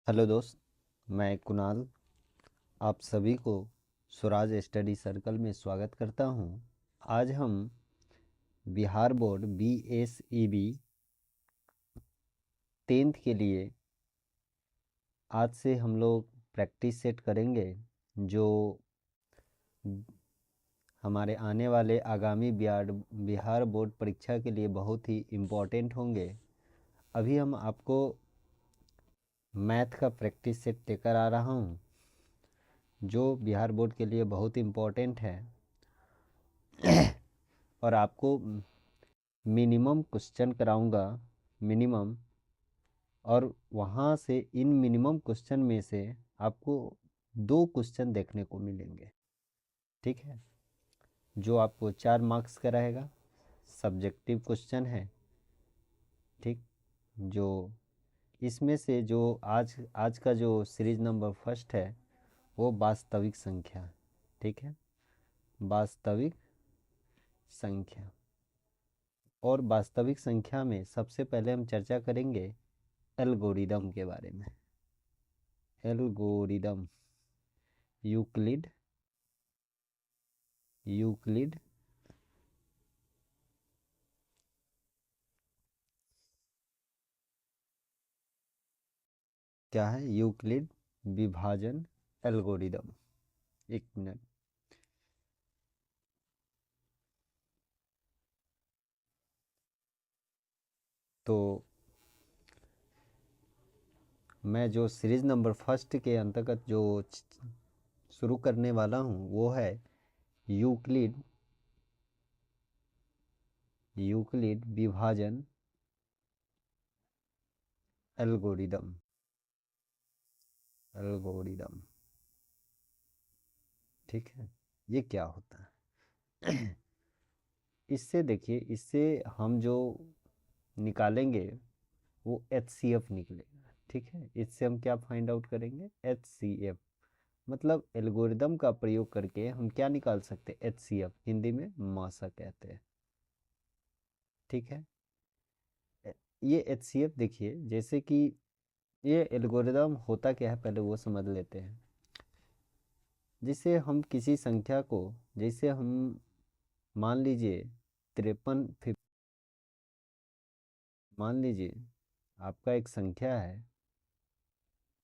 Hello दोस्त, मैं कुणाल आप सभी को स्वराज स्टडी सर्कल में स्वागत करता हूं। आज हम बिहार बोर्ड BSEB 10th के लिए आज से हम लोग प्रैक्टिस सेट करेंगे जो हमारे आने वाले आगामी बिहार बोर्ड परीक्षा के लिए बहुत ही इम्पोर्टेंट होंगे। अभी हम आपको मैथ का प्रैक्टिस सेट लेकर आ रहा हूं जो बिहार बोर्ड के लिए बहुत इम्पोर्टेंट है और आपको मिनिमम क्वेश्चन कराऊंगा मिनिमम, और वहाँ से इन मिनिमम क्वेश्चन में से आपको 2 क्वेश्चन देखने को मिलेंगे। ठीक है, जो आपको 4 मार्क्स का रहेगा, सब्जेक्टिव क्वेश्चन है। ठीक, जो इसमें से जो आज आज का जो सीरीज नंबर फर्स्ट है वो वास्तविक संख्या। ठीक है, वास्तविक संख्या। और वास्तविक संख्या में सबसे पहले हम चर्चा करेंगे एल्गोरिदम के बारे में। एल्गोरिदम, यूक्लिड यूक्लिड क्या है? यूक्लिड विभाजन एल्गोरिदम। एक मिनट। तो मैं जो सीरीज नंबर फर्स्ट के अंतर्गत जो शुरू करने वाला हूँ वो है यूक्लिड यूक्लिड विभाजन एल्गोरिदम। एल्गोरिदम, ठीक है। ये क्या होता है? इससे देखिए, इससे हम जो निकालेंगे वो HCF निकलेगा। ठीक है, इससे हम क्या फाइंड आउट करेंगे? HCF। मतलब एल्गोरिदम का प्रयोग करके हम क्या निकाल सकते हैं? HCF, हिंदी में मासा कहते हैं। ठीक है, ये HCF देखिए, जैसे कि ये एल्गोरिदम होता क्या है पहले वो समझ लेते हैं। जिसे हम किसी संख्या को, जैसे हम मान लीजिए 53, मान लीजिए आपका एक संख्या है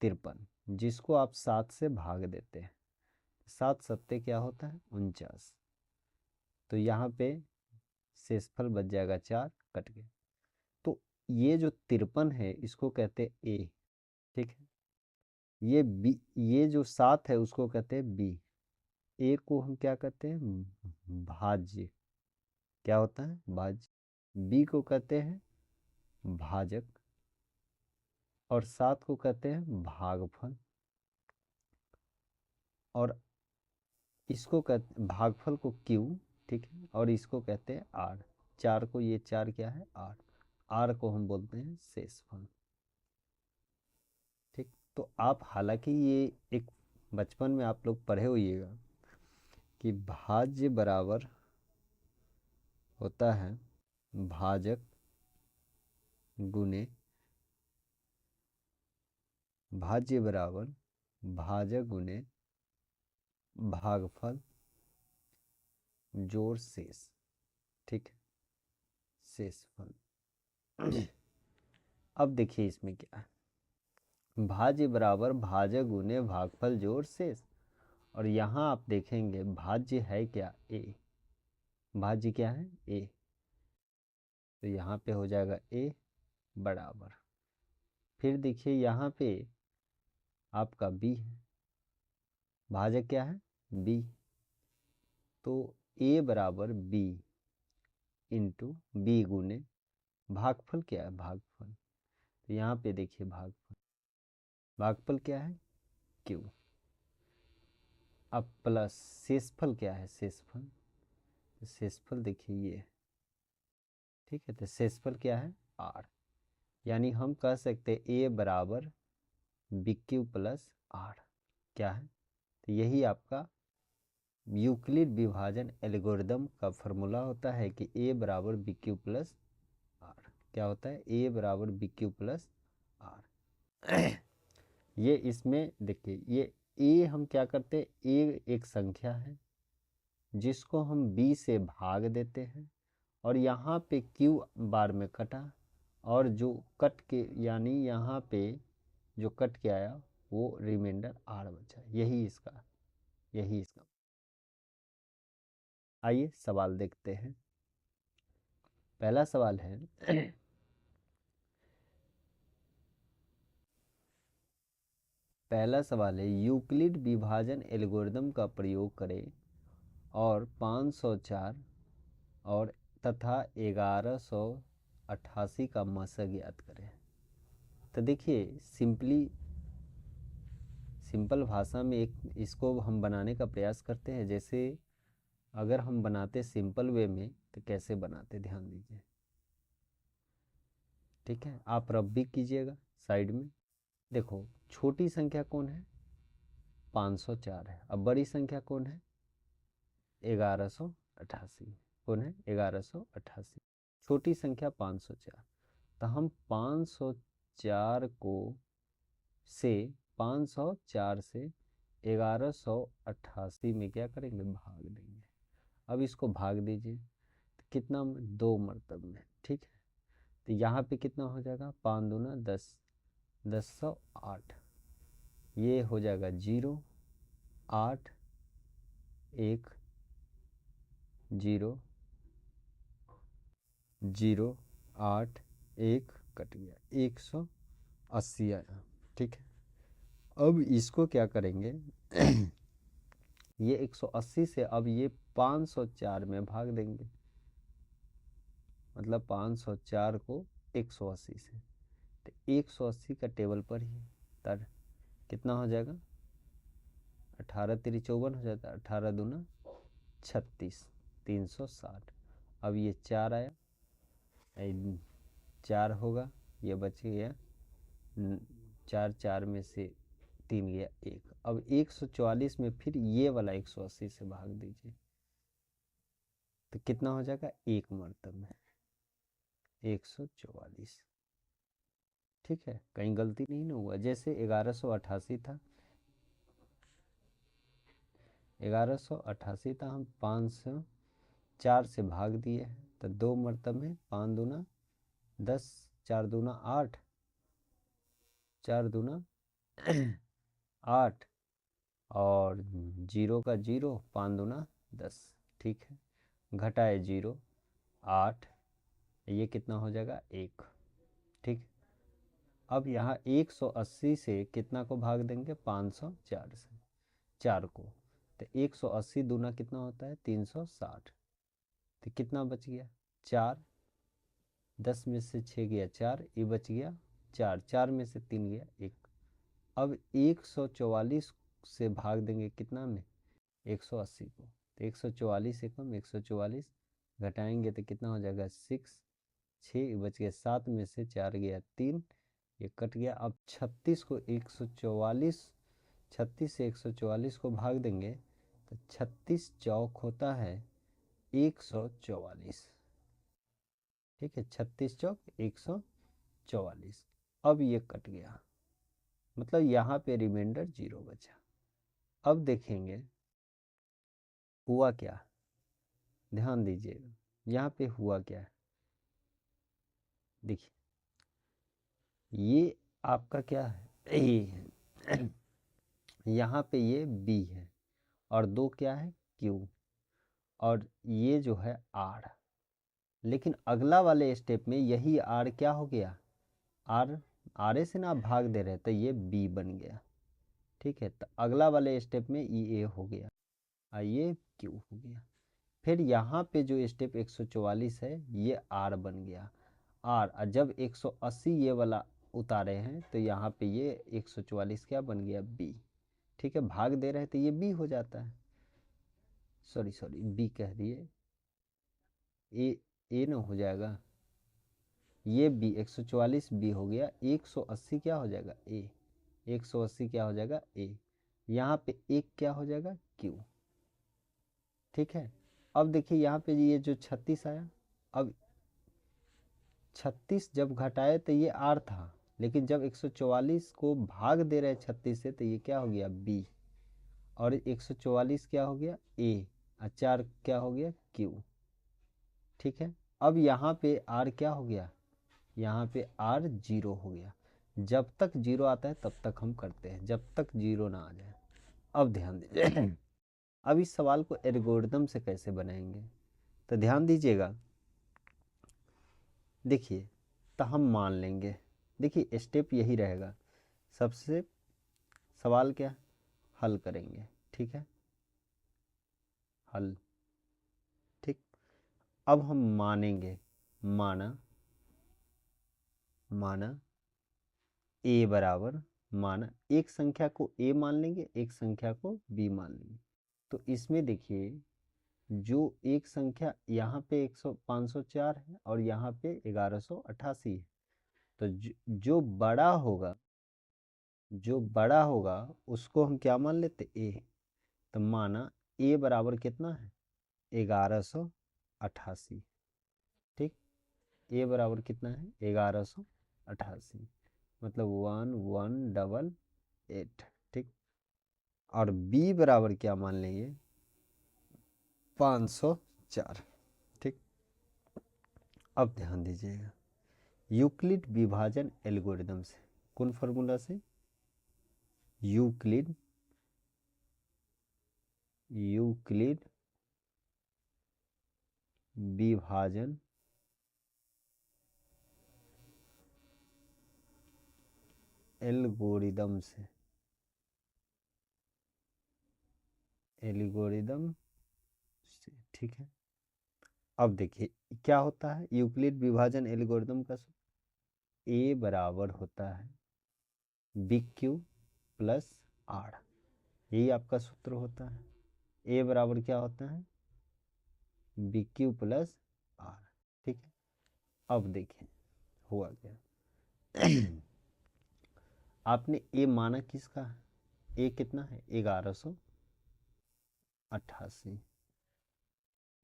53, जिसको आप 7 से भाग देते हैं। 7 सत्ते क्या होता है? 49। तो यहाँ पे शेषफल बच जाएगा 4, कट गया। तो ये जो 53 है इसको कहते हैं A। ठीक है, ये B, ये जो 7 है उसको कहते हैं B। A को हम क्या कहते हैं? भाज्य। क्या होता है? भाज्य। B को कहते हैं भाजक, और 7 को कहते हैं भागफल। और इसको कहते भागफल को Q। ठीक है, और इसको कहते हैं R। 4 को, ये 4 क्या है? R। R को हम बोलते हैं शेषफल। ठीक, तो आप हालांकि ये एक बचपन में आप लोग पढ़े होइएगा कि भाज्य बराबर होता है भाजक गुने, भाज्य बराबर भाजक गुने भागफल जोड़ शेष। ठीक है, शेषफल। अब देखिए इसमें क्या है? भाज्य बराबर भाजक गुने भागफल जोड़ शेष। और यहाँ आप देखेंगे भाज्य है क्या? A। भाज्य क्या है? A। तो यहाँ पे हो जाएगा A बराबर, फिर देखिए यहाँ पे आपका B है, भाजक क्या है? B। तो A बराबर B इंटू B गुने भागफल क्या है? भागफल। तो यहाँ पे देखिए भागफल, भागफल क्या है? Q। अब प्लस शेषफल क्या है? शेषफल, तो शेषफल देखिए ये। ठीक है, तो शेषफल क्या है? R। यानी हम कह सकते हैं A बराबर BQ प्लस R। क्या है? तो यही आपका यूक्लिड विभाजन एल्गोरिदम का फॉर्मूला होता है कि A बराबर BQ प्लस R। क्या होता है? A बराबर BQ प्लस R। ये इसमें देखिए, ये ए हम क्या करते हैं, ए एक संख्या है जिसको हम बी से भाग देते हैं, और यहाँ पे क्यू बार में कटा, और जो कट के यानी यहाँ पे जो कट के आया वो रिमाइंडर आर बचा। यही इसका। आइए सवाल देखते हैं। पहला सवाल है पहला सवाल है, यूक्लिड विभाजन एल्गोरिदम का प्रयोग करें और 504 और तथा 1188 का मशक ज्ञात करें। तो देखिए, सिंपल भाषा में इसको हम बनाने का प्रयास करते हैं। जैसे अगर हम बनाते सिंपल वे में तो कैसे बनाते, ध्यान दीजिए। ठीक है, आप रब भी कीजिएगा साइड में। देखो, छोटी संख्या कौन है, 504 है। अब बड़ी संख्या कौन है, 1188। कौन है, 1188। छोटी संख्या 504। तो हम 504 को से 504 से 1188 में क्या करेंगे, भाग देंगे। अब इसको भाग दीजिए तो कितना, 2 मरतब में। ठीक है, तो यहाँ पे कितना हो जाएगा, 5 दूना 10, 1008। ये हो जाएगा 0 8 1 0 0 8 1 कट गया, 180 आया। ठीक है, अब इसको क्या करेंगे ये 180 से अब ये 504 में भाग देंगे, मतलब 504 को 180 से, तो 180 का टेबल पर ही तर कितना हो जाएगा, 18 तिरी 54 हो जाता है, 18 दूना 36, 360। अब ये 4 आया, 4 होगा, ये बच गया 4, 4 में से 3 गया 1। अब 144 में फिर ये वाला 180 से भाग दीजिए, तो कितना हो जाएगा, 1 मरतब में 144। ठीक है, कहीं गलती नहीं ना हुआ। जैसे 1188 था, 1188 था, हम 504 से भाग दिए, तो 2 मरतब में 5 दूना 10, 4 दूना 8, 4 दूना 8, और 0 का 0, 5 दूना 10। ठीक है, घटाए 0 8, ये कितना हो जाएगा, 1। ठीक, अब यहाँ 180 से कितना को भाग देंगे, 504 से 4 को, तो 180 दूना कितना होता है, 360। तो कितना बच गया, 4, 10 में से 6 गया 4, ये बच गया 4, 4 में से 3 गया 1। अब 144 से भाग देंगे कितना में, 180 को, तो 144 से कम 144 घटाएंगे तो कितना हो जाएगा, 6, 6 बच गया, 7 में से 4 गया 3, ये कट गया। अब 36 को 144, 36 से 144 को भाग देंगे तो 36 चौक होता है 144। ठीक है, 36 चौक 144। अब ये कट गया, मतलब यहाँ पे रिमाइंडर 0 बचा। अब देखेंगे हुआ क्या, ध्यान दीजिएगा यहाँ पे हुआ क्या है। देखिए, ये आपका क्या है, ए है यहाँ पे ये बी है, और 2 क्या है, क्यू, और ये जो है आर। लेकिन अगला वाले स्टेप में यही आर क्या हो गया, आर, आर से ना भाग दे रहे तो ये बी बन गया। ठीक है, तो अगला वाले स्टेप में ई ए हो गया और ये क्यू हो गया। फिर यहाँ पे जो स्टेप 144 है ये आर बन गया, आर। और जब 180 ये वाला उतारे हैं तो यहाँ पे ये 144 क्या बन गया, बी। ठीक है, भाग दे रहे तो ये बी हो जाता है, सॉरी बी कह दिए, ए ना हो जाएगा, ये बी 144 बी हो गया, 180 क्या हो जाएगा, ए, 180 क्या हो जाएगा, ए। यहाँ पे एक क्या हो जाएगा, क्यू। ठीक है, अब देखिए यहाँ पे ये जो 36 आया, अब 36 जब घटाए तो ये आर था, लेकिन जब 144 को भाग दे रहे हैं 36 से तो ये क्या हो गया b, और 144 क्या हो गया a, और 4 क्या हो गया q। ठीक है, अब यहाँ पे r क्या हो गया, यहाँ पे r 0 हो गया। जब तक 0 आता है तब तक हम करते हैं, जब तक 0 ना आ जाए। अब ध्यान दीजिए अब इस सवाल को एल्गोरिदम से कैसे बनाएंगे, तो ध्यान दीजिएगा। देखिए, तो हम मान लेंगे, देखिए स्टेप यही रहेगा। सबसे सवाल क्या, हल करेंगे, ठीक है, हल। ठीक, अब हम मानेंगे, माना ए बराबर, माना एक संख्या को ए मान लेंगे, एक संख्या को बी मान लेंगे। तो इसमें देखिए, जो एक संख्या यहाँ पे 504 है और यहाँ पे 1188 है, तो जो बड़ा होगा उसको हम क्या मान लेते, ए। तो माना ए बराबर कितना है, 1188। ठीक, ए बराबर कितना है, 1188, मतलब 1188। ठीक, और बी बराबर क्या मान लेंगे, 504। ठीक, अब ध्यान दीजिएगा, यूक्लिड विभाजन एल्गोरिदम से, कौन फार्मूला से, यूक्लिड विभाजन एल्गोरिदम से, ठीक है। अब देखिए क्या होता है यूक्लिड विभाजन एल्गोरिदम का सूत्र, ए बराबर होता है बी क्यू प्लस आर, यही आपका सूत्र होता है। ए बराबर क्या होता है, बी क्यू प्लस आर। ठीक है, अब देखिए हुआ क्या आपने ए माना किसका, ए कितना है, 1188।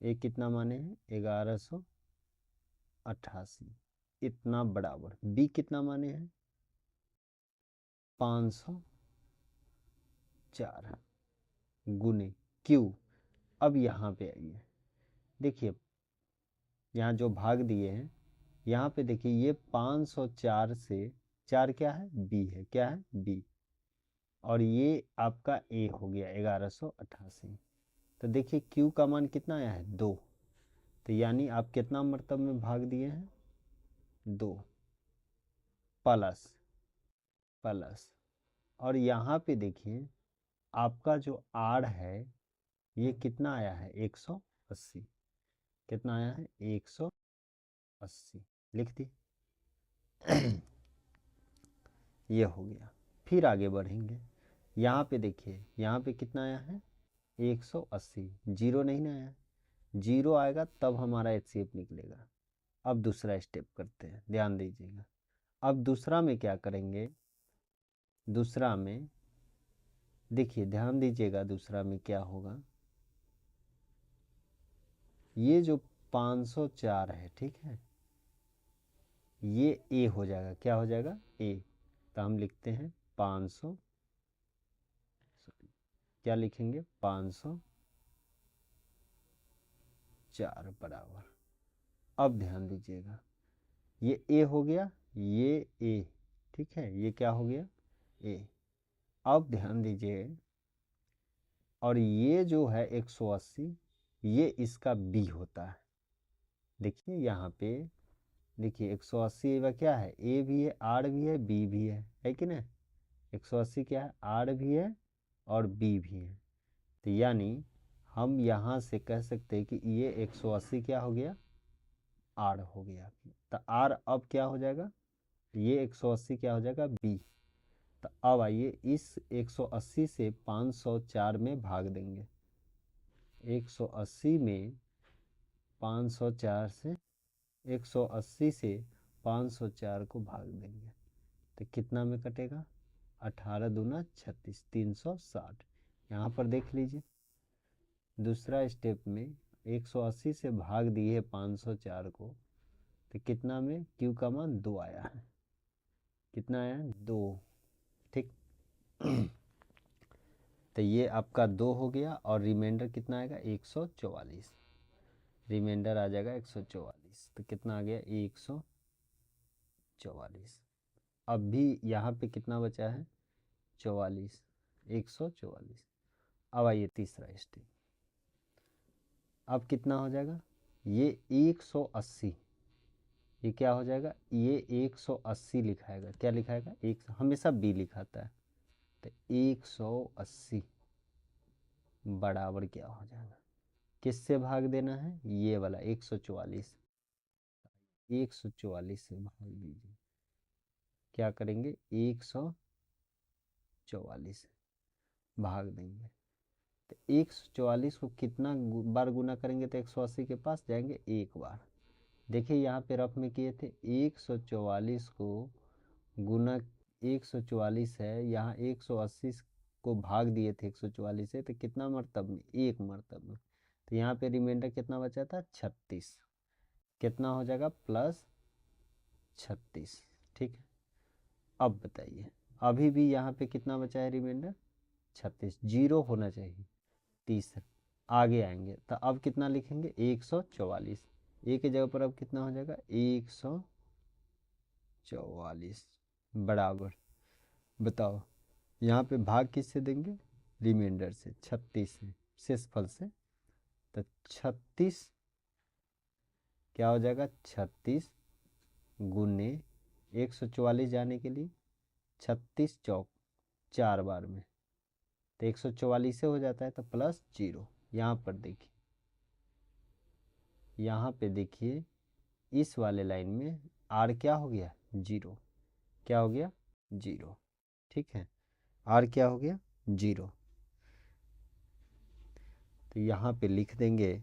ए कितना माने हैं, 1188, इतना बराबर बी कितना माने हैं, 504 गुने क्यू। अब यहाँ पे आइए, देखिए यहाँ जो भाग दिए हैं, यहाँ पे देखिए ये 504 से 4 क्या है, बी है, क्या है बी, और ये आपका ए हो गया 1188। तो देखिए क्यू का मान कितना आया है, 2। तो यानी आप कितना मर्तब में भाग दिए हैं, 2 प्लस प्लस, और यहाँ पे देखिए आपका जो आर है ये कितना आया है, 180। कितना आया है, 180, लिख दी ये हो गया। फिर आगे बढ़ेंगे, यहाँ पे देखिए, यहाँ पे कितना आया है, 180, जीरो नहीं ना आया, जीरो आएगा तब हमारा एचसीएफ निकलेगा। अब दूसरा स्टेप करते हैं, ध्यान दीजिएगा। अब दूसरा में क्या करेंगे, दूसरा में देखिए ध्यान दीजिएगा, दूसरा में क्या होगा, ये जो 504 है, ठीक है, ये ए हो जाएगा, क्या हो जाएगा, ए। तो हम लिखते हैं 500, क्या लिखेंगे, 504 बराबर। अब ध्यान दीजिएगा, ये ए हो गया, ये ए, ठीक है, ये क्या हो गया, ए। अब ध्यान दीजिए, और ये जो है 180, ये इसका बी होता है। देखिए यहाँ पे, देखिए 180 का क्या है, ए भी है, आर भी है, बी भी है कि नहीं। 180 क्या है, आर भी है और बी भी है। तो यानी हम यहाँ से कह सकते हैं कि ये 180 क्या हो गया, आर हो गया। तो आर अब क्या हो जाएगा, ये 180 क्या हो जाएगा, बी। तो अब आइए इस 180 से 504 में भाग देंगे, 180 में 504 से 180 से 504 को भाग देंगे तो कितना में कटेगा, 18 दूना 36, 360। यहाँ पर देख लीजिए, दूसरा स्टेप में 180 से भाग दिए 504 को, तो कितना में, क्यू का मान 2 आया है। कितना आया 2, ठीक। तो ये आपका 2 हो गया और रिमाइंडर कितना आएगा 144, रिमाइंडर आ जाएगा 144। तो कितना आ गया 144। अब भी यहाँ पे कितना बचा है 44, 144। अब आइए तीसरा स्टेप, अब कितना हो जाएगा ये 180, ये क्या हो जाएगा ये 180 लिखाएगा, क्या लिखाएगा एक, हमेशा बी लिखाता है। तो 180 बराबर क्या हो जाएगा, किससे भाग देना है ये वाला 144, 144 से भाग दीजिए, क्या करेंगे 144 भाग देंगे। तो 144 को कितना बार गुना करेंगे तो 180 के पास जाएंगे एक बार। देखिए यहाँ पे रफ में किए थे 144 को गुना 144 है, यहाँ 180 को भाग दिए थे 144 से, तो कितना मरतब में एक मरतब में। तो यहाँ पे रिमाइंडर कितना बचा था 36, कितना हो जाएगा प्लस 36, ठीक है। अब बताइए अभी भी यहाँ पे कितना बचा है रिमाइंडर 36, जीरो होना चाहिए, 30 आगे आएंगे तो अब कितना लिखेंगे 144, ए की जगह पर अब कितना हो जाएगा 144 बराबर, बताओ यहाँ पे भाग किससे देंगे रिमाइंडर से 36 से, शेषफल से। तो 36 क्या हो जाएगा 36 गुने 144 जाने के लिए 36 चौक 4 बार में, तो 144 से हो जाता है, तो प्लस 0। यहाँ पर देखिए, यहाँ पे देखिए इस वाले लाइन में आर क्या हो गया 0, क्या हो गया 0, ठीक है, आर क्या हो गया 0। तो यहाँ पे लिख देंगे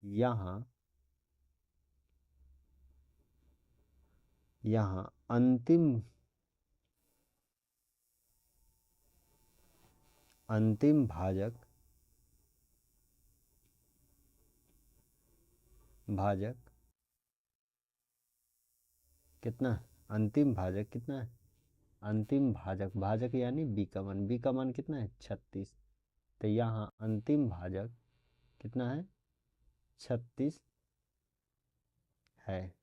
यहाँ यहाँ अंतिम भाजक कितना, अंतिम भाजक कितना है, अंतिम भाजक यानी बी का मान कितना है 36। तो यहाँ अंतिम भाजक कितना है 36 है,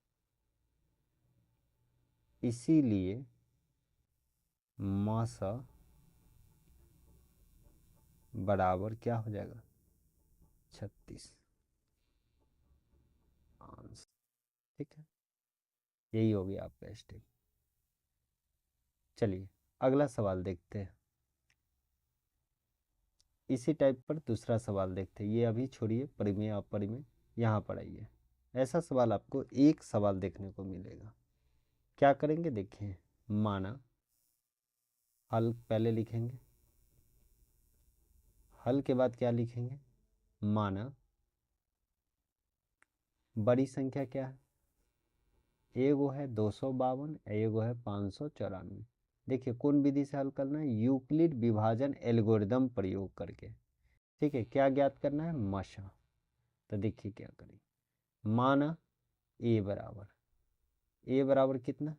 इसीलिए मासा बराबर क्या हो जाएगा 36 आंसर, ठीक है। यही हो गया आपका स्टेप। चलिए अगला सवाल देखते हैं, इसी टाइप पर दूसरा सवाल देखते हैं। ये अभी छोड़िए परिमेय अपरिमेय, यहाँ पर आइए। ऐसा सवाल आपको एक सवाल देखने को मिलेगा, क्या करेंगे देखिए, माना हल पहले लिखेंगे, हल के बाद क्या लिखेंगे, माना बड़ी संख्या क्या है, एगो है 252, एगो है 594। देखिए कौन विधि से हल करना है, यूक्लिड विभाजन एल्गोरिदम प्रयोग करके, ठीक है। क्या ज्ञात करना है मशा। तो देखिए क्या करें, माना ए बराबर कितना,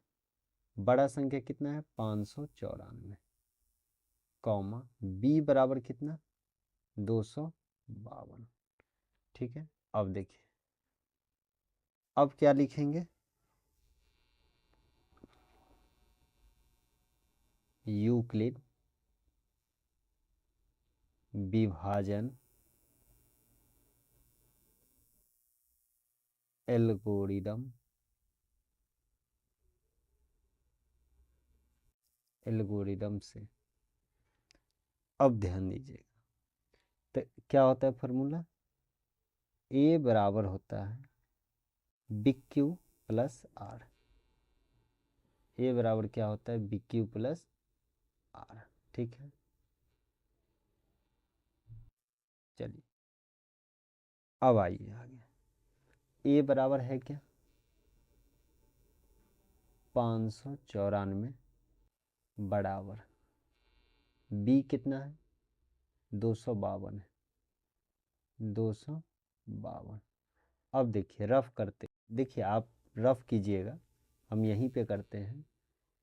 बड़ा संख्या कितना है 594, कॉमा बी बराबर कितना 252, ठीक है। अब देखिए अब क्या लिखेंगे, यूक्लिड विभाजन एल्गोरिदम से, अब ध्यान दीजिएगा, तो क्या होता है फॉर्मूला, ए बराबर होता है बी क्यू प्लस आर, ए बराबर क्या होता है बी क्यू प्लस आर, ठीक है। चलिए अब आइए आगे, ए बराबर है क्या 594 बराबर बी कितना है 252 है, 252। अब देखिए रफ करते, देखिए आप रफ कीजिएगा, हम यहीं पे करते हैं।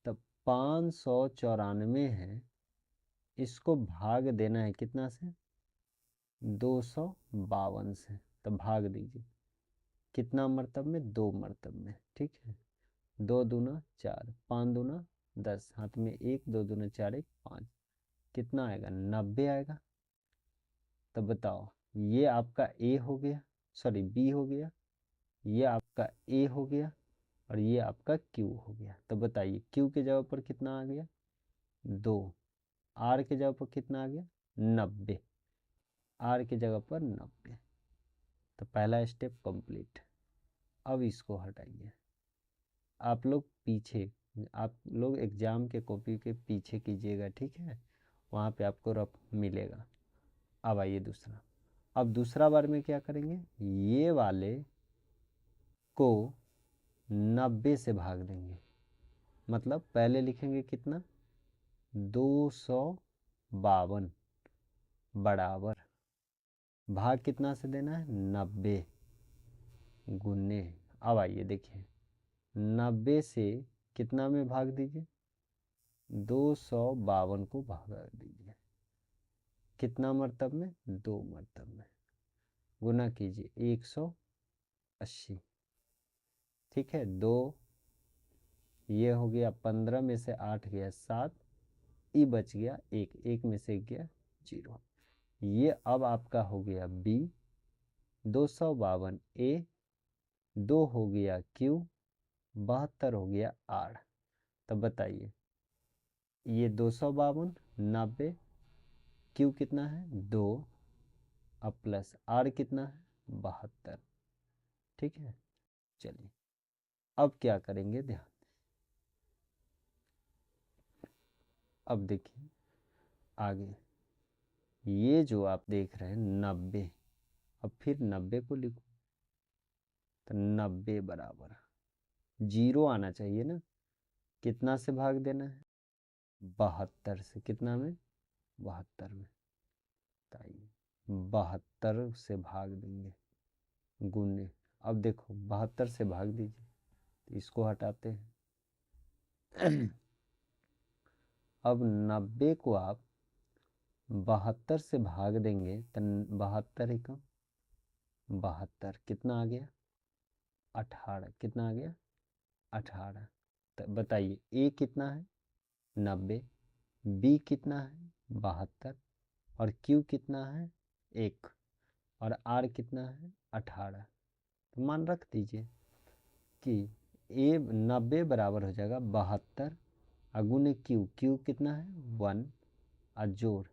तब 594 है, इसको भाग देना है कितना से, 252 से। तब भाग दीजिए कितना मरतब में, 2 मरतब में, ठीक है। 2 दूना 4, 5 दूना 10, हाथ में 1, 2 दूना 4, 1 5, कितना आएगा, 90 आएगा। तब बताओ, ये आपका ए हो गया, सॉरी बी हो गया, ये आपका ए हो गया, और ये आपका क्यू हो गया। तब बताइए क्यू के जगह पर कितना आ गया, 2। आर के जगह पर कितना आ गया, 90। आर की जगह पर 90। तो पहला स्टेप कंप्लीट। अब इसको हटाइए, आप लोग पीछे, आप लोग एग्जाम के कॉपी के पीछे कीजिएगा, ठीक है, वहाँ पे आपको रफ मिलेगा। अब आइए दूसरा, अब दूसरा बार में क्या करेंगे, ये वाले को 90 से भाग देंगे, मतलब पहले लिखेंगे कितना, 252 बराबर, भाग कितना से देना है, 90 गुने। अब आइए देखिए, 90 से कितना में भाग दीजिए, 252 को भाग दीजिए, कितना मरतब में, 2 मरतब में, गुना कीजिए 180, ठीक है। 2 ये हो गया, 15 में से 8 गया 7, ई बच गया 1, 1 में से गया 0। ये अब आपका हो गया बी, 252 ए, 2 हो गया क्यू, 72 हो गया आर। तब बताइए, ये 252 90, क्यू कितना है 2, अब प्लस आर कितना है 72, ठीक है। चलिए अब क्या करेंगे, ध्यान, अब देखिए आगे, ये जो आप देख रहे हैं 90, अब फिर 90 को लिखो, तो 90 बराबर 0 आना चाहिए ना, कितना से भाग देना है, 72 से, कितना में, 72 में। बताइए 72 से भाग देंगे, गुने, अब देखो 72 से भाग दीजिए, तो इसको हटाते हैं। अब 90 को आप 72 से भाग देंगे तो 72 एकम 72, कितना आ गया, 18, कितना आ गया, 18। तो बताइए ए कितना है, 90, बी कितना है, 72, और क्यू कितना है, 1, और आर कितना है, 18। तो मान रख दीजिए कि ए 90 बराबर हो जाएगा 72, अगुने क्यू, क्यू कितना है 1, और जोड़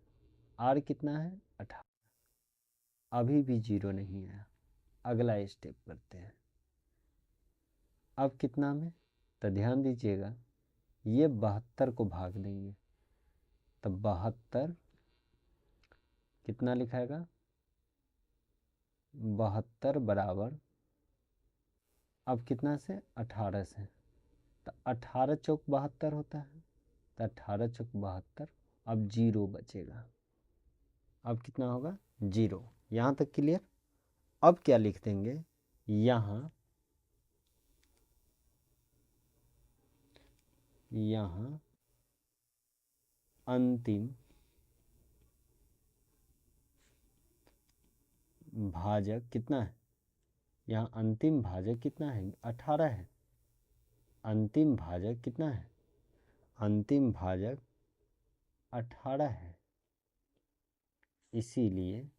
आर कितना है 18। अभी भी 0 नहीं आया, अगला स्टेप करते हैं। अब कितना में, तो ध्यान दीजिएगा, ये 72 को भाग देंगे, तब 72 कितना लिखाएगा, 72 बराबर, अब कितना से 18 से, तो 18 चौक 72 होता है, तो 18 चौक 72, अब 0 बचेगा, अब कितना होगा 0। यहाँ तक क्लियर। अब क्या लिख देंगे, यहाँ अंतिम भाजक कितना है, यहाँ अंतिम भाजक कितना है, 18 है। अंतिम भाजक कितना है, अंतिम भाजक 18 है, इसीलिए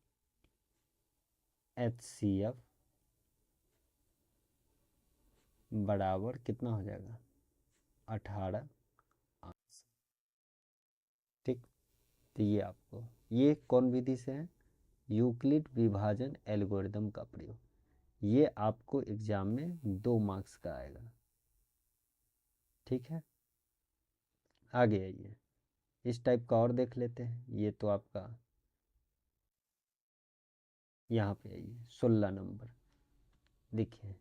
HCF बराबर कितना हो जाएगा, 18 अंश, ठीक। तो ये आपको, ये कौन विधि से है, यूक्लिड विभाजन एल्गोरिदम का प्रयोग, ये आपको एग्जाम में 2 मार्क्स का आएगा, ठीक है। आगे आइए, इस टाइप का और देख लेते हैं। ये तो आपका, यहाँ पे आइए 16 नंबर, देखिए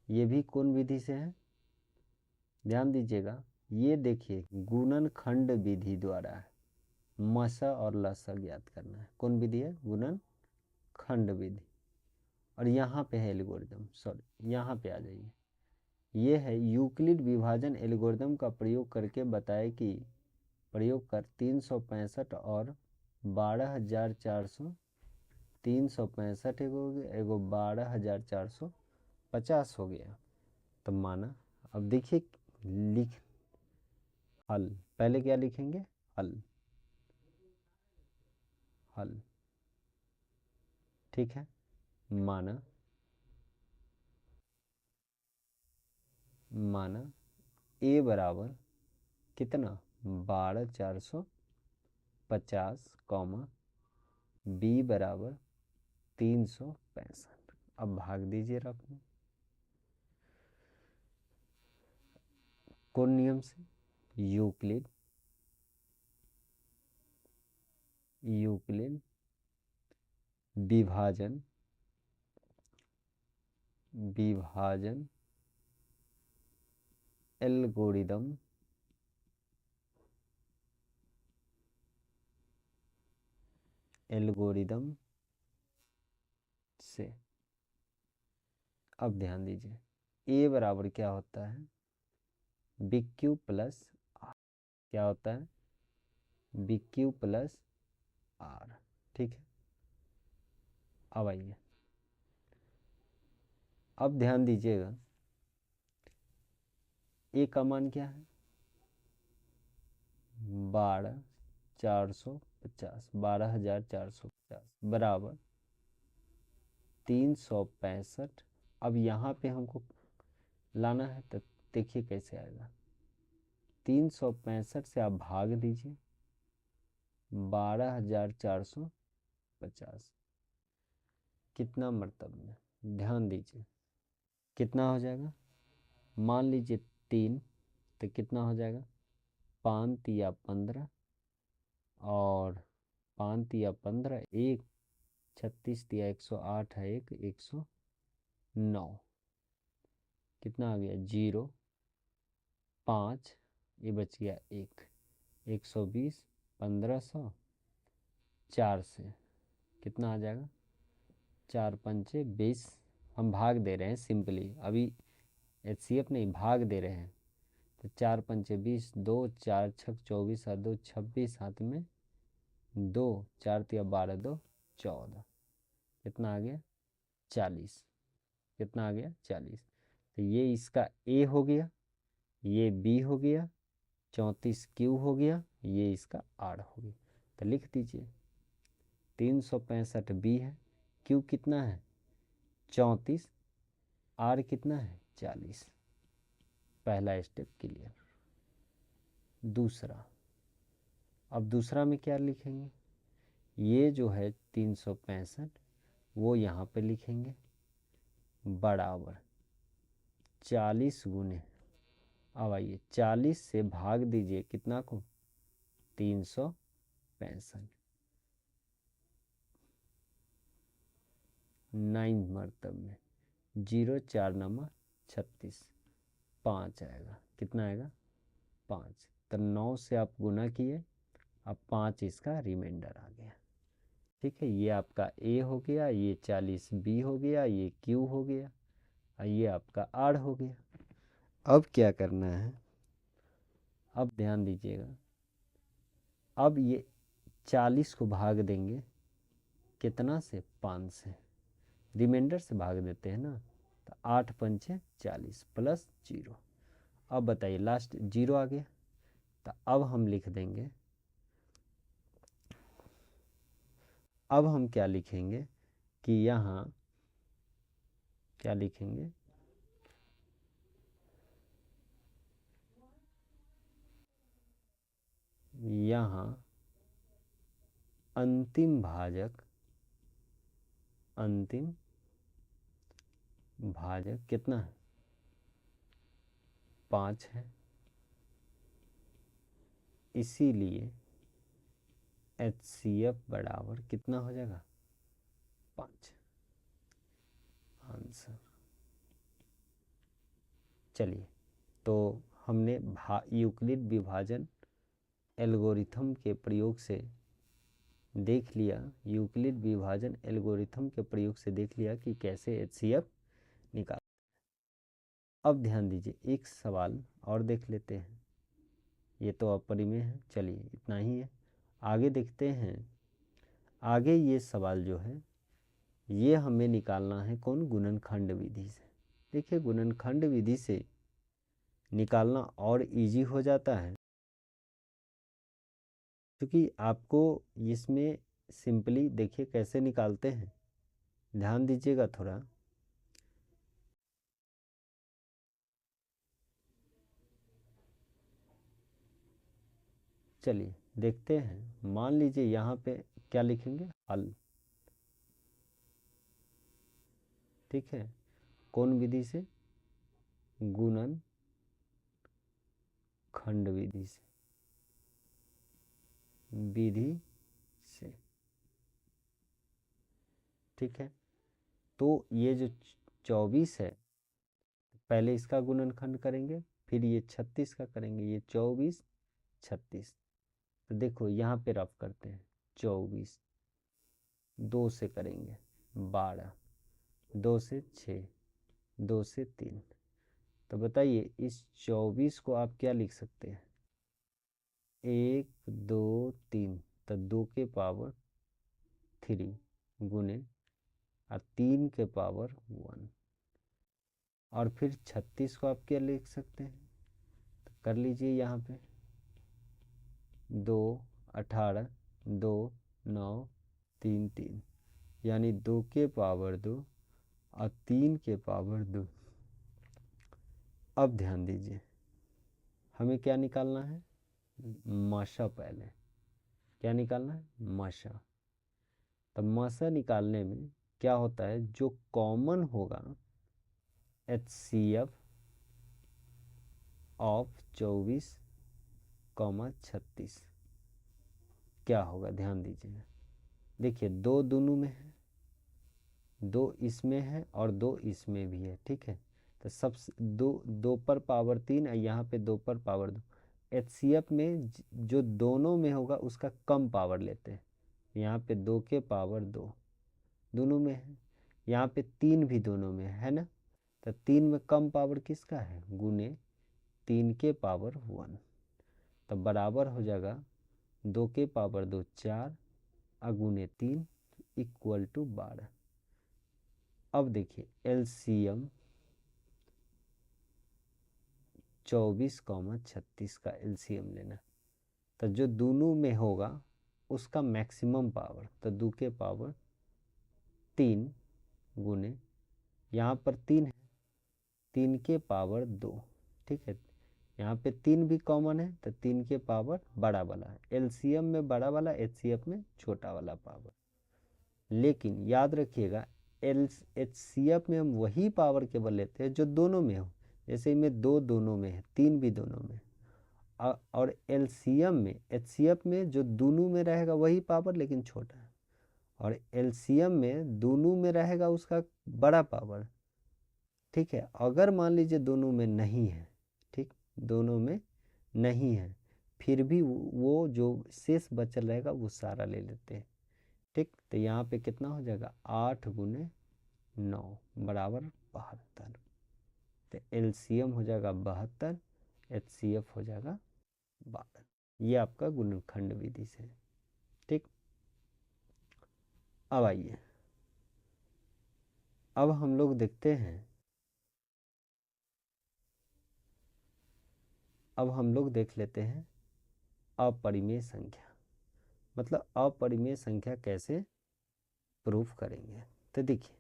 ये भी कौन विधि से है, ध्यान दीजिएगा, ये देखिए गुणनखंड विधि द्वारा है, मसा और लसा ज्ञात करना है, कौन विधि है, गुणनखंड विधि। और यहाँ पे है एल्गोरिदम, सॉरी यहाँ पे आ जाइए। ये है यूक्लिड विभाजन एल्गोरिदम का प्रयोग करके बताए कि प्रयोग कर 365 और 12,400, 365 एगो हो गया, एगो 12,450 हो गया। तो माना, अब देखिए लिख हल, पहले क्या लिखेंगे, हल, हल, ठीक है। माना माना ए बराबर कितना 12,450, कॉमा बी बराबर 365। अब भाग दीजिए रफ में, कौन नियम से, यूक्लिड यूक्लिड विभाजन विभाजन एल्गोरिदम एल्गोरिदम से। अब ध्यान दीजिए, ए बराबर क्या होता है, बी क्यू प्लस आर, क्या होता है, बी क्यू प्लस आर, ठीक है। अब आइए, अब ध्यान दीजिएगा, ए का मान क्या है, 12,450, 12,450 बराबर 365। अब यहाँ पे हमको लाना है, तो देखिए कैसे आएगा, 365 से आप भाग दीजिए 12,450, कितना मरतब में, ध्यान दीजिए कितना हो जाएगा, मान लीजिए 3, तो कितना हो जाएगा, 5 या 15, और 5 या 15, एक 36 या 108 है, एक 109, कितना आ गया, 0, 5, ये बच गया 1, 120, 1500, 4 से कितना आ जाएगा, 4×5 = 20। हम भाग दे रहे हैं सिंपली, अभी एचसीएफ नहीं, भाग दे रहे हैं। तो 4×5 = 20, 2 4 6 24 और 2 26, हाथ में 2, 4 × 12, 2 14, कितना आ गया, 40, कितना आ गया, 40। तो ये इसका ए हो गया, ये बी हो गया, 34 क्यू हो गया, ये इसका आर हो गया। तो लिख दीजिए 365 बी है, क्यू कितना है 34, आर कितना है 40। पहला स्टेप क्लियर। दूसरा, अब दूसरा में क्या लिखेंगे, ये जो है 365 वो यहाँ पे लिखेंगे बराबर 40 गुने, अब आइए 40 से भाग दीजिए कितना को, 365, 9 मरतब में, 0 4 9 36, 5 आएगा, कितना आएगा 5। तो 9 से आप गुना किए, अब 5 इसका रिमाइंडर आ गया, ठीक है। ये आपका ए हो गया, ये 40 बी हो गया, ये क्यू हो गया, और ये आपका आर हो गया। अब क्या करना है, अब ध्यान दीजिएगा, अब ये 40 को भाग देंगे कितना से, 5 से, रिमाइंडर से भाग देते हैं ना, तो 8×5 = 40 प्लस 0। अब बताइए लास्ट 0 आ गया, तो अब हम लिख देंगे, अब हम क्या लिखेंगे कि यहाँ क्या लिखेंगे, यहाँ अंतिम भाजक कितना है, 5 है, इसीलिए HCF बराबर कितना हो जाएगा, 5, आंसर। चलिए, तो हमने यूक्लिड विभाजन एल्गोरिथम के प्रयोग से देख लिया, यूक्लिड विभाजन एल्गोरिथम के प्रयोग से देख लिया कि कैसे एचसीएफ निकाल। अब ध्यान दीजिए, एक सवाल और देख लेते हैं। ये तो अपरिमेय है, चलिए इतना ही है। आगे देखते हैं। आगे ये सवाल जो है ये हमें निकालना है कौन, गुणनखंड विधि से। देखिए गुणनखंड विधि से निकालना और इजी हो जाता है, क्योंकि आपको इसमें सिंपली देखिए कैसे निकालते हैं, ध्यान दीजिएगा थोड़ा। चलिए देखते हैं। मान लीजिए यहाँ पे क्या लिखेंगे, हल। ठीक है, कौन विधि से, गुणन खंड विधि से, विधि से। ठीक है, तो ये जो 24 है, पहले इसका गुणनखंड करेंगे, फिर ये 36 का करेंगे, ये 24 36। तो देखो यहाँ पे रफ करते हैं, 24 2 से करेंगे 12, 2 से 6, 2 से 3। तो बताइए इस 24 को आप क्या लिख सकते हैं, 1 2 3, तो 2 के पावर 3 गुने और 3 के पावर 1। और फिर 36 को आप क्या लिख सकते हैं, तो कर लीजिए यहाँ पे 2 18 2 9 3 3, यानी 2 के पावर 2 और 3 के पावर 2। अब ध्यान दीजिए, हमें क्या निकालना है, माशा। पहले क्या निकालना है, माशा। तो माशा निकालने में क्या होता है, जो कॉमन होगा HCF ऑफ 24 36 क्या होगा, ध्यान दीजिए। देखिए दो दोनों में है, दो इसमें है और दो इसमें भी है। ठीक है, तो सब दो, 2 पर पावर 3 और यहाँ पे 2 पर पावर 2। HCF में जो दोनों में होगा उसका कम पावर लेते हैं। यहाँ पे 2 के पावर 2 दोनों में है, यहाँ पे 3 भी दोनों में है ना। तो 3 में कम पावर किसका है, गुने 3 के पावर 1। तो बराबर हो जाएगा 2 के पावर 2 4 अगुने 3 इक्वल टू 12। अब देखिए LCM 24 36 का LCM लेना। तो जो दोनों में होगा उसका मैक्सिमम पावर, तो 2 के पावर 3 गुने, यहाँ पर 3 है, 3 के पावर 2। ठीक है, यहाँ पे 3 भी कॉमन है, तो 3 के पावर बड़ा वाला है। LCM में बड़ा वाला, HCF में छोटा वाला पावर। लेकिन याद रखिएगा HCF में हम वही पावर केवल लेते हैं जो दोनों में हो। जैसे इनमें 2 दोनों में है, 3 भी दोनों में है। और LCM में, HCF में जो दोनों में रहेगा वही पावर लेकिन छोटा है, और LCM में दोनों में रहेगा उसका बड़ा पावर। ठीक है, अगर मान लीजिए दोनों में नहीं है, ठीक, दोनों में नहीं है, फिर भी वो जो शेष बचल रहेगा वो सारा ले लेते हैं। ठीक, तो यहाँ पे कितना हो जाएगा, 8 गुने 9 बराबर 72। तो LCM हो जाएगा 72, HCF हो जाएगा 12। ये आपका गुणनखंड विधि से। ठीक, अब आइए, अब हम लोग देखते हैं, अब हम लोग देख लेते हैं अपरिमेय संख्या। मतलब अपरिमेय संख्या कैसे प्रूफ करेंगे। तो देखिए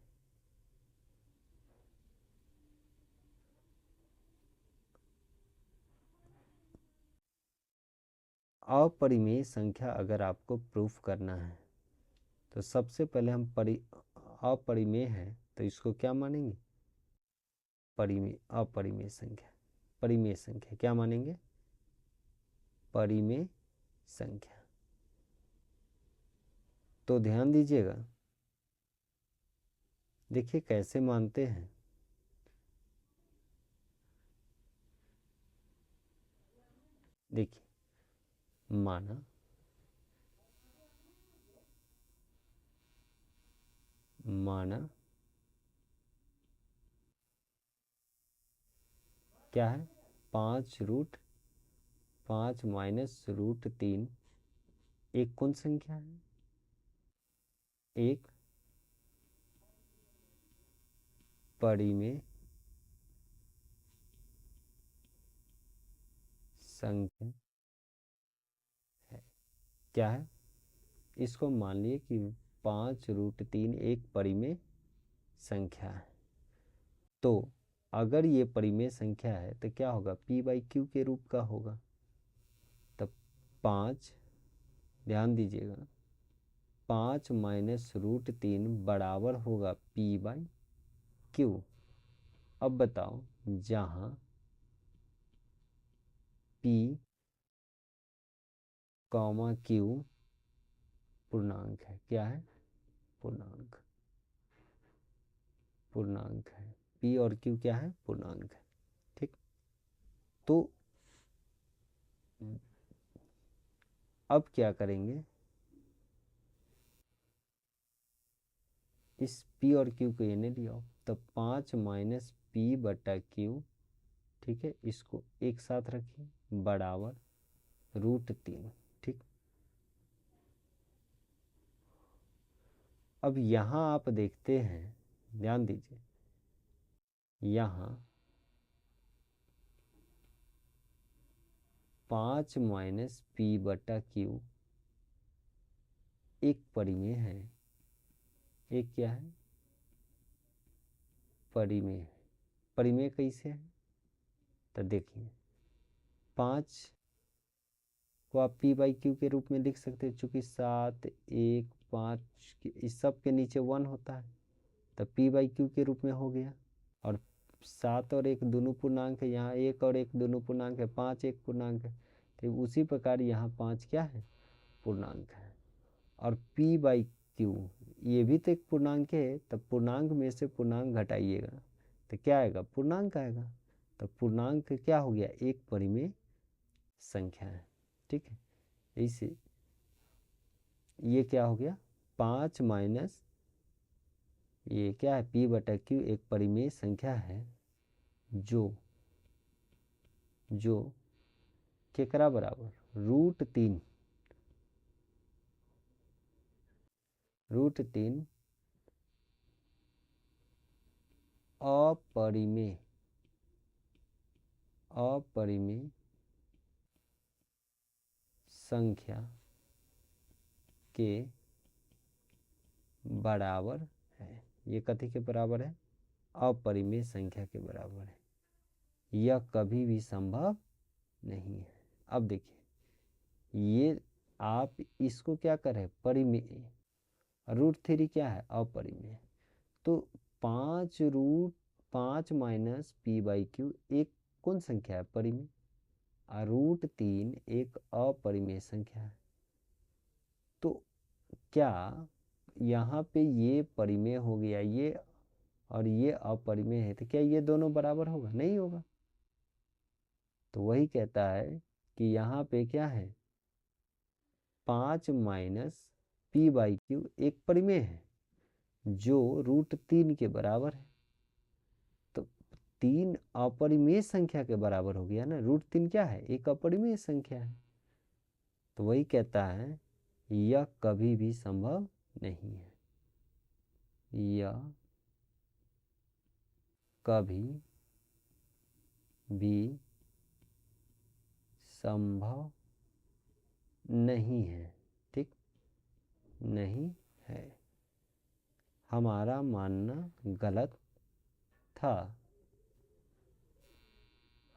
अपरिमेय संख्या अगर आपको प्रूफ करना है तो सबसे पहले हम अपरिमेय है तो इसको क्या मानेंगे, परिमेय। अपरिमेय संख्या, परिमेय संख्या क्या मानेंगे, परिमेय संख्या। तो ध्यान दीजिएगा, देखिए कैसे मानते हैं। देखिए माना माना क्या है 5√5 माइनस √3 एक कौन संख्या है? एक परिमेय संख्या है। क्या है? इसको मान लिए कि 5√3 एक परिमेय संख्या है। तो अगर ये परिमेय संख्या है तो क्या होगा, p/q के रूप का होगा। तब 5, ध्यान दीजिएगा, 5 माइनस √3 बराबर होगा p/q। अब बताओ, जहाँ p, q पूर्णांक है। क्या है? पूर्णांक। पूर्णांक है। p और q क्या है? पूर्णांक है। ठीक। तो अब क्या करेंगे, इस p और q को इन्हें लिया, तब 5 माइनस p/q, ठीक है, इसको एक साथ रखिए, बराबर √3। ठीक। अब यहाँ आप देखते हैं, ध्यान दीजिए, यहाँ 5 माइनस p/q एक परिमेय है। एक क्या है? परिमेय है। परिमेय कैसे है? तो देखिए, 5 को आप p/q के रूप में लिख सकते हैं, चूंकि 7, 1, 5 इस सब के नीचे 1 होता है, तो p/q के रूप में हो गया। और 7 और 1 दोनों पूर्णांक है, यहाँ 1 और 1 दोनों पूर्णांक है, 5 एक पूर्णांक है। तो उसी प्रकार यहाँ 5 क्या है? पूर्णांक है। और p/q ये भी तो एक पूर्णांक है, तब पूर्णांक में से पूर्णांक घटाइएगा तो क्या आएगा? पूर्णांक आएगा। तो पूर्णांक क्या हो गया? एक परिमेय संख्या है। ठीक है, इसे ये क्या हो गया? 5 माइनस ये क्या है? p/q एक परिमेय संख्या है जो केकरा बराबर? √3 अपरिमेय संख्या के बराबर है। ये कथी के बराबर है? अपरिमेय संख्या के बराबर है। यह कभी भी संभव नहीं है। अब देखिए, ये आप इसको क्या करें? परिमेय। √3 क्या है? अपरिमेय। तो 5 माइनस p/q एक कौन संख्या है? परिमेय। और √3 एक अपरिमेय संख्या है। तो क्या यहाँ पे ये परिमेय हो गया, ये और ये अपरिमेय है, तो क्या ये दोनों बराबर होगा? नहीं होगा। तो वही कहता है कि यहाँ पे क्या है? 5 माइनस p/q एक परिमेय है जो √3 के बराबर है। तो 3 अपरिमेय संख्या के बराबर हो गया ना। √3 क्या है? एक अपरिमेय संख्या है। तो वही कहता है यह कभी भी संभव नहीं है। यह कभी भी संभव नहीं है। ठीक, नहीं है। हमारा मानना गलत था।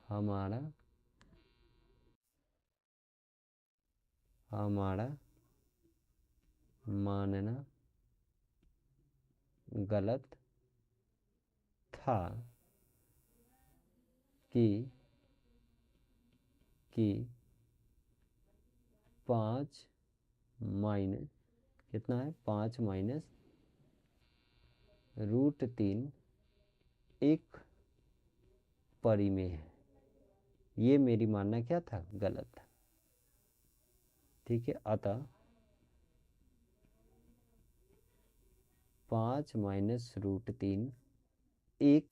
हमारा मानना गलत था कि 5 माइनस कितना है? 5 माइनस √3 एक परिमेय है। ये मेरी मानना क्या था? गलत था। ठीक है, अतः 5 माइनस रूट 3 एक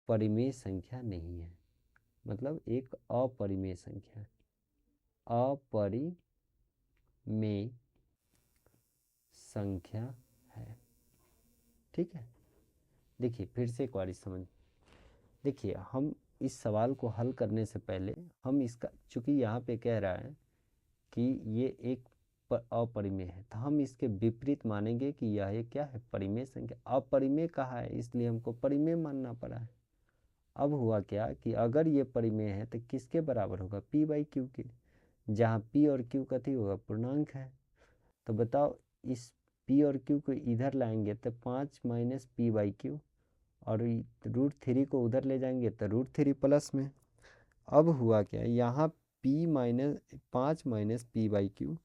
परिमेय संख्या नहीं है, मतलब एक अपरिमेय संख्या, अपरिमेय संख्या है। ठीक है, देखिए फिर से एक बार समझ, देखिए हम इस सवाल को हल करने से पहले हम इसका, चूंकि यहाँ पे कह रहा है कि ये एक अपरिमेय है, तो हम इसके विपरीत मानेंगे कि यह एक क्या है, परिमेय संख्या। अपरिमेय कहा है इसलिए हमको परिमेय मानना पड़ा है। अब हुआ क्या कि अगर ये परिमेय है तो किसके बराबर होगा, p बाई क्यू के, जहाँ p और q कथी होगा, पूर्णांक है। तो बताओ इस p और q को इधर लाएंगे तो 5 माइनस पी बाई क्यू, और रूट 3 को उधर ले जाएंगे तो रूट 3 प्लस में। अब हुआ क्या, यहाँ p minus 5 minus P by Q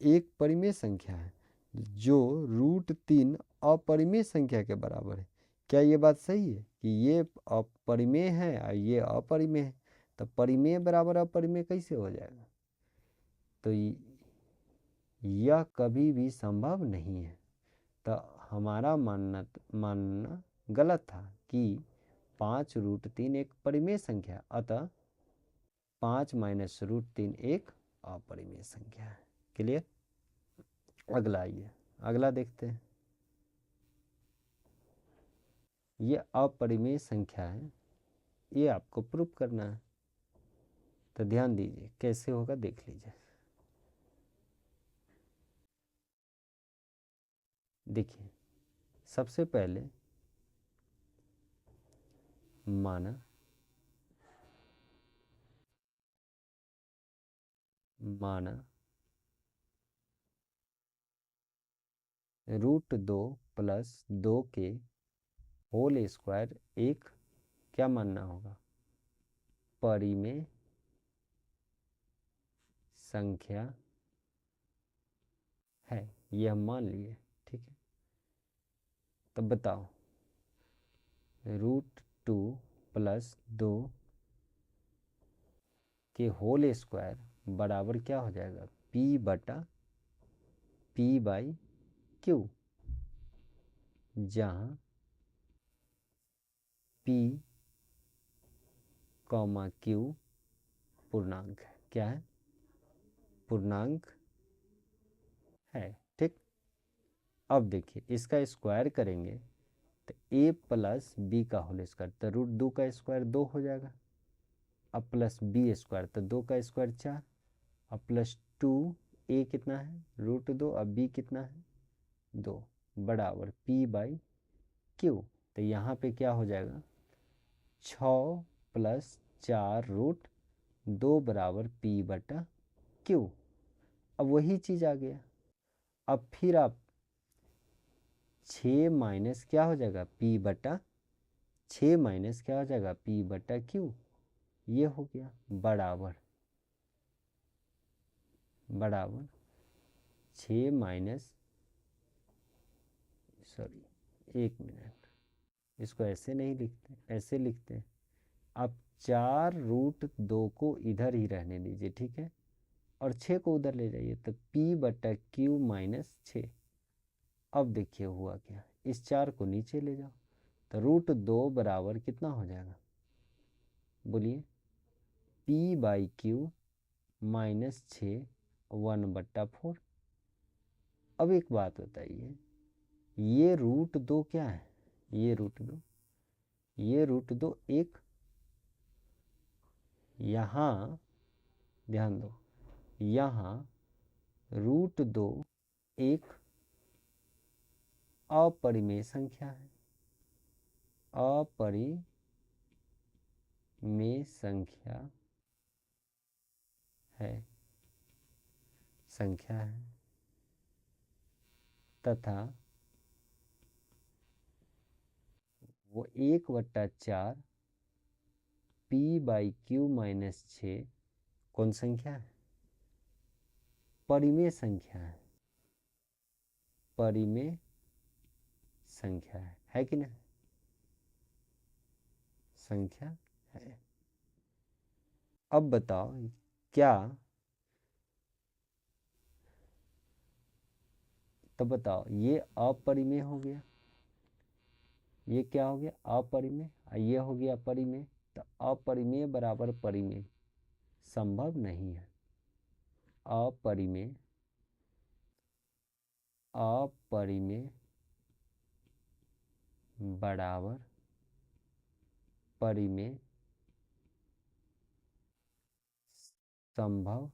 एक परिमेय संख्या है जो रूट 3 अपरिमेय संख्या के बराबर है। क्या ये बात सही है कि ये अपरिमेय है और ये अपरिमेय है, तो परिमेय बराबर अपरिमेय कैसे हो जाएगा, तो यह कभी भी संभव नहीं है। तो हमारा मानना गलत था कि 5 रूट 3 एक परिमेय संख्या, अतः 5 माइनस रूट 3 एक अपरिमेय संख्या है। क्लियर। अगला आइए, अगला देखते हैं। ये अपरिमेय संख्या है, ये आपको प्रूफ करना है, तो ध्यान दीजिए कैसे होगा, देख लीजिए। देखिए सबसे पहले माना रूट 2 प्लस 2 के होल स्क्वायर एक क्या मानना होगा, परिमेय संख्या है, ये हम मान लिए। ठीक है, तब बताओ रूट 2 प्लस 2 के होल स्क्वायर बराबर क्या हो जाएगा, p बटा p बाई क्यू, जहाँ p कॉमा क्यू पूर्णांक है। क्या है, पूर्णांक है। ठीक, अब देखिए इसका स्क्वायर करेंगे तो a प्लस बी का होल स्क्वायर, तो रूट 2 का स्क्वायर 2 हो जाएगा, अब प्लस बी स्क्वायर, तो 2 का स्क्वायर 4, अब प्लस 2, a कितना है रूट 2, अब b कितना है 2, बराबर p बाई क्यू। तो यहाँ पे क्या हो जाएगा, 6 प्लस 4 रूट 2 बराबर p बटा क्यू। अब वही चीज़ आ गया। अब फिर आप 6 माइनस क्या हो जाएगा, p बटा 6 माइनस क्या हो जाएगा, p बटा क्यू, ये हो गया बराबर 6 माइनस, सॉरी 1 मिनट, इसको ऐसे नहीं लिखते, ऐसे लिखते हैं। अब 4 रूट 2 को इधर ही रहने दीजिए, ठीक है, और 6 को उधर ले जाइए, तो p बटा क्यू माइनस 6। अब देखिए हुआ क्या, इस 4 को नीचे ले जाओ, तो रूट 2 बराबर कितना हो जाएगा, बोलिए, p बाई क्यू माइनस 6 1 बट्टा 4। अब एक बात बताइए, ये रूट 2 क्या है, ये रूट 2 एक, यहाँ ध्यान दो, यहाँ रूट 2 एक अपरिमेय संख्या है, अपरिमेय संख्या है तथा वो 1/4 p बाई क्यू माइनस 6 कौन संख्या है, परिमेय संख्या है, परिमेय संख्या है कि नहीं, संख्या है। अब बताओ क्या तो बताओ ये अपरिमेय हो गया, ये क्या हो गया अपरिमेय, और ये हो गया परिमेय। तो अपरिमेय बराबर परिमेय संभव नहीं है। अपरिमेय, अपरिमेय बराबर परिमेय संभव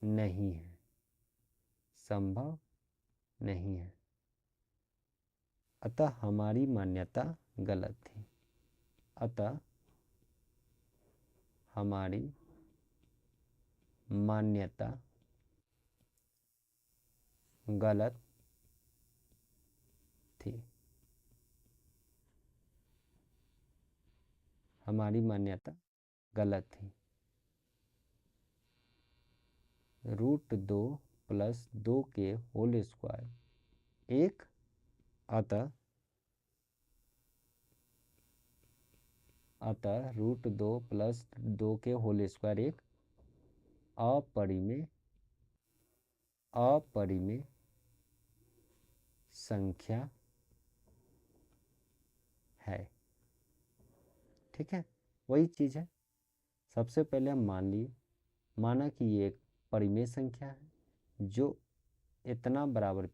नहीं है, संभव नहीं है। अतः हमारी मान्यता गलत थी। अतः हमारी मान्यता गलत थी। हमारी मान्यता गलत थी। √2 + 2 के होल स्क्वायर एक, अतः √2 + 2 के होल स्क्वायर एक अपरिमेय, अपरिमेय संख्या है। ठीक है, वही चीज़ है। सबसे पहले हम मान लिए, माना कि ये एक परिमेय संख्या है जो इतना बराबर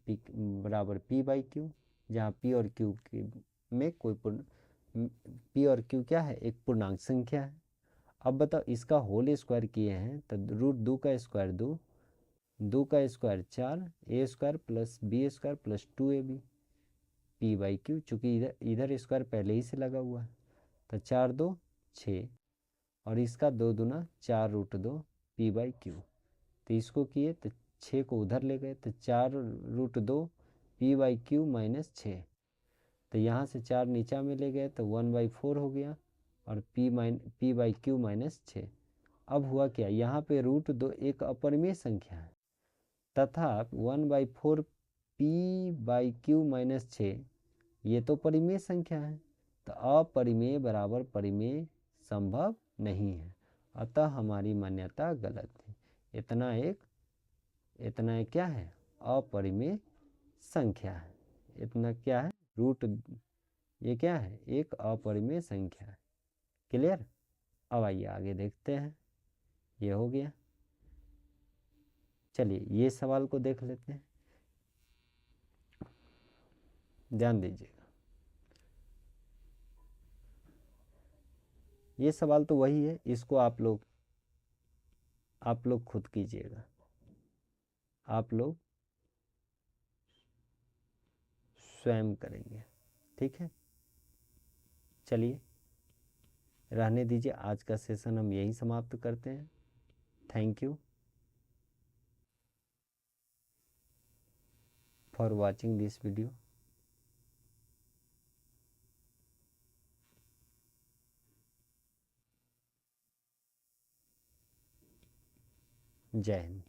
P/Q, जहाँ P और Q में कोई P और Q क्या है, एक पूर्णांक संख्या है। अब बताओ इसका होल स्क्वायर किए हैं तो √2 का स्क्वायर 2, 2 का square 4, a² + b² + 2ab P/Q, चूँकि इधर स्क्वायर पहले ही से लगा हुआ है। तो 4 2 6, और इसका 2 दूना 4√2 P/Q। तो इसको किए तो 6 को उधर ले गए तो 4√2 P/Q - 6। तो यहाँ से 4 नीचा में ले गए तो 1/4 हो गया, और P/Q - 6। अब हुआ क्या, यहाँ पे √2 एक अपरिमेय संख्या है तथा 1/4 P/Q - 6 ये तो परिमेय संख्या है। तो अपरिमेय बराबर परिमेय संभव नहीं है। अतः हमारी मान्यता गलत है। इतना एक क्या है, अपरिमेय संख्या है। इतना क्या है, ये क्या है, एक अपरिमेय संख्या है। क्लियर। अब आइए आगे देखते हैं। ये हो गया। चलिए ये सवाल को देख लेते हैं, ध्यान दीजिएगा। ये सवाल तो वही है, इसको आप लोग खुद कीजिएगा। आप लोग स्वयं करेंगे। ठीक है, चलिए रहने दीजिए। आज का सेशन हम यहीं समाप्त करते हैं। Thank you for watching this video. जय हिंद।